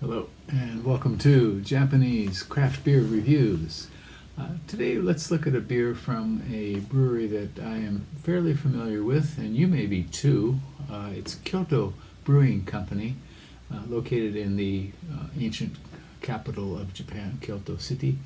Hello, and welcome to Japanese Craft Beer Reviews. Today, let's look at a beer from a brewery that I am fairly familiar with, and you may be too. It's Kyoto Brewing Company, located in the ancient capital of Japan, Kyoto City.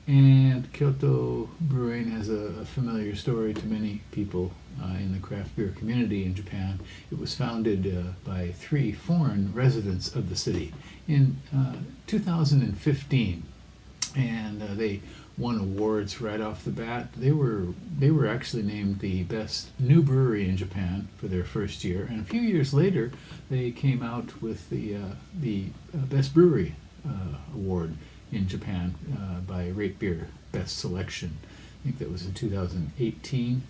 And Kyoto Brewing has a familiar story to many people in the craft beer community in Japan. It was founded by 3 foreign residents of the city in 2015, and they won awards right off the bat. They were actually named the best new brewery in Japan for their first year, and a few years later they came out with the best brewery award in Japan by Rate Beer Best Selection. I think that was in 2018.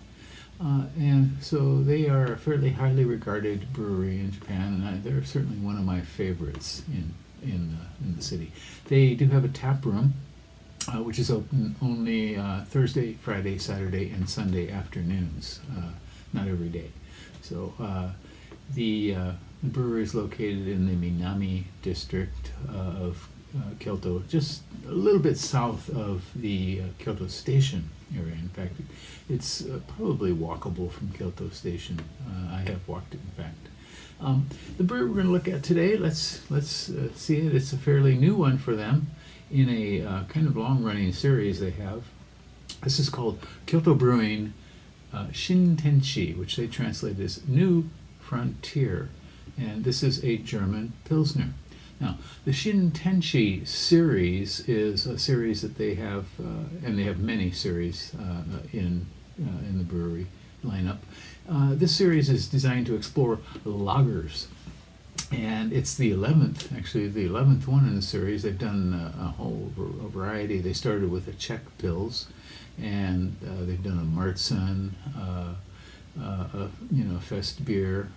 And so they are a fairly highly regarded brewery in Japan, and they're certainly one of my favorites in the city. They do have a tap room, which is open only Thursday, Friday, Saturday, and Sunday afternoons, not every day. So the brewery is located in the Minami district of Kyoto, just a little bit south of the Kyoto Station area. In fact, it's probably walkable from Kyoto Station. I have walked it, in fact. The brewery we're going to look at today, let's see it. It's a fairly new one for them in a kind of long-running series they have. This is called Kyoto Brewing Shintenshi, which they translate as New Frontier, and this is a German Pilsner. Now, the Shintenshi series is a series that they have, and they have many series in the brewery lineup. This series is designed to explore lagers, and it's the 11th one in the series. They've done a variety. They started with a Czech Pils, and they've done a Marzen, Fest beer,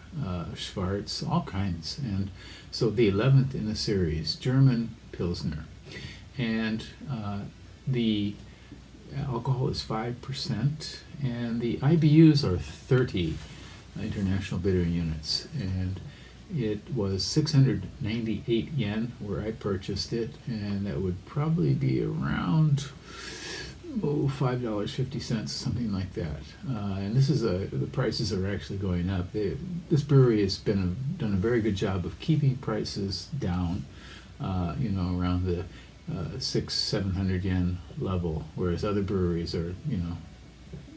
Schwarz, all kinds. And so the 11th in the series, German Pilsner. And the alcohol is 5%, and the IBUs are 30 international bittering units. And it was 698 yen where I purchased it, and that would probably be around $5.50, something like that. And this is the prices are actually going up. This brewery has done a very good job of keeping prices down, around the 600-700 yen level, whereas other breweries are,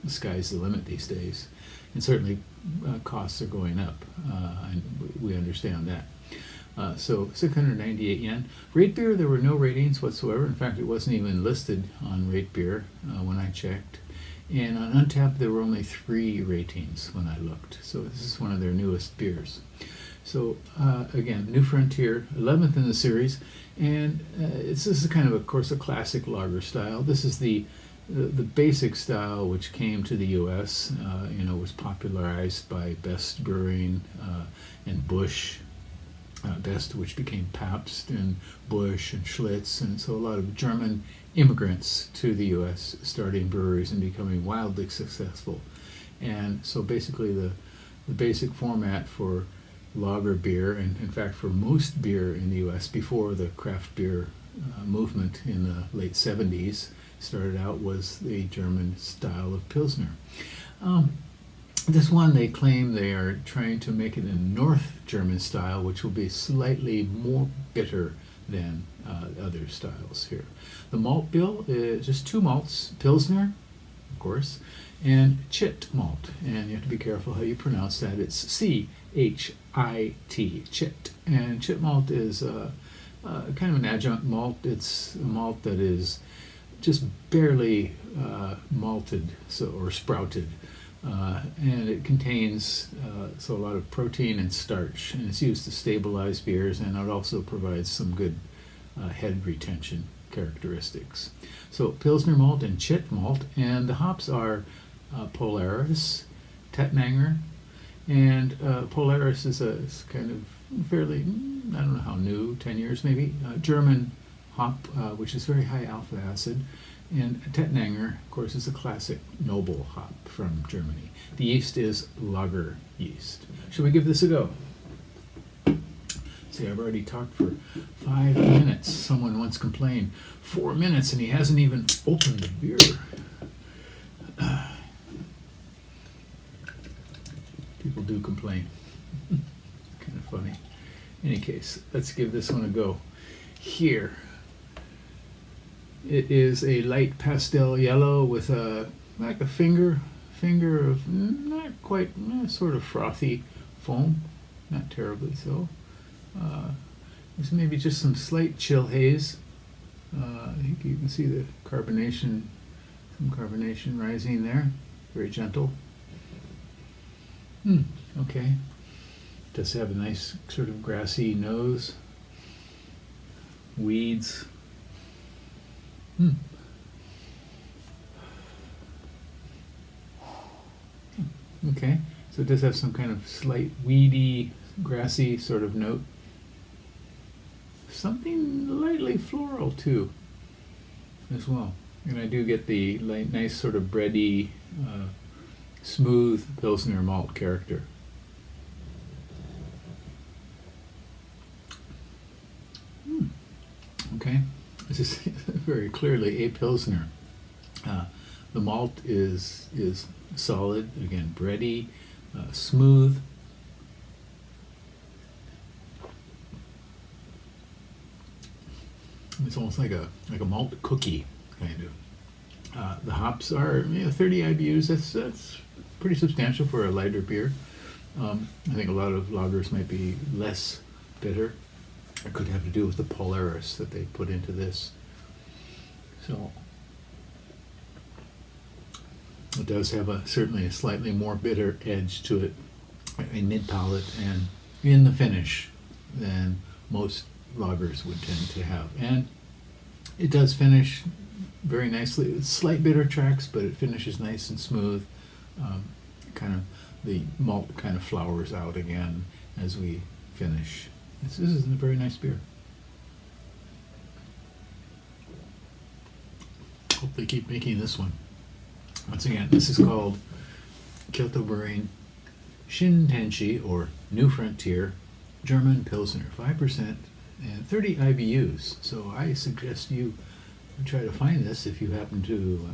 the sky's the limit these days. And certainly costs are going up, and we understand that. So 698 yen. Rate Beer, there were no ratings whatsoever. In fact, it wasn't even listed on Rate Beer when I checked. And on Untappd, there were only 3 ratings when I looked. So this is one of their newest beers. So again, New Frontier, 11th in the series. And this is kind of course, a classic lager style. This is the basic style which came to the U.S., was popularized by Best Brewing and Busch. Best, which became Pabst, and Busch and Schlitz, and so a lot of German immigrants to the U.S. starting breweries and becoming wildly successful. And so basically the basic format for lager beer, and in fact for most beer in the U.S. before the craft beer movement in the late 70s started out, was the German style of Pilsner. This one, they claim they are trying to make it in North German style, which will be slightly more bitter than other styles here. The malt bill is just 2 malts, Pilsner, of course, and Chit malt. And you have to be careful how you pronounce that. It's C-H-I-T, Chit. And Chit malt is kind of an adjunct malt. It's a malt that is just barely malted or sprouted. And it contains a lot of protein and starch, and it's used to stabilize beers, and it also provides some good head retention characteristics. So Pilsner malt and Chit malt, and the hops are Polaris, Tettnanger, and Polaris is kind of fairly, I don't know how new, 10 years maybe, German hop, which is very high alpha acid. And Tettnanger, of course, is a classic noble hop from Germany. The yeast is lager yeast. Shall we give this a go? See, I've already talked for 5 minutes. Someone once complained, 4 minutes and he hasn't even opened the beer. People do complain. Kind of funny. In any case, let's give this one a go. Here, it is a light pastel yellow with like a finger of not quite, sort of frothy foam, not terribly so. There's maybe just some slight chill haze. I think you can see the carbonation, some carbonation rising there, very gentle. Okay. Does have a nice sort of grassy nose. Weeds. Okay, so it does have some kind of slight weedy, grassy sort of note. Something lightly floral too, as well. And I do get the nice sort of bready, smooth Pilsner malt character. Okay, this is very clearly a Pilsner. The malt is solid, again, bready, smooth. It's almost like a malt cookie, kind of. The hops are 30 IBUs. That's pretty substantial for a lighter beer. I think a lot of lagers might be less bitter. It could have to do with the Polaris that they put into this. So it does have certainly a slightly more bitter edge to it in mid-palate and in the finish than most lagers would tend to have. And it does finish very nicely. Slight bitter tracks, but it finishes nice and smooth. Kind of the malt kind of flowers out again as we finish. This is a very nice beer. Hope they keep making this one. Once again, this is called Kyoto Brewing Shintenshi, or New Frontier German Pilsner, 5% and 30 IBUs. So I suggest you try to find this if you happen to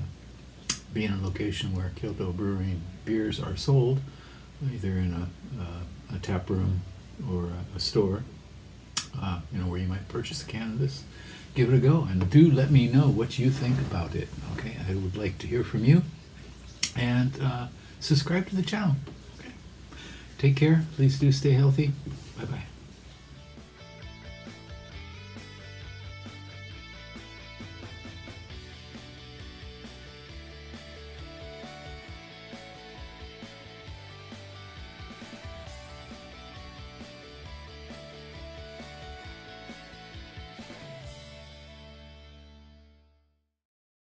be in a location where Kyoto Brewing beers are sold, either in a tap room or a store, where you might purchase a can of this. Give it a go and do let me know what you think about it. Okay, I would like to hear from you. And subscribe to the channel. Okay. Take care. Please do stay healthy. Bye-bye.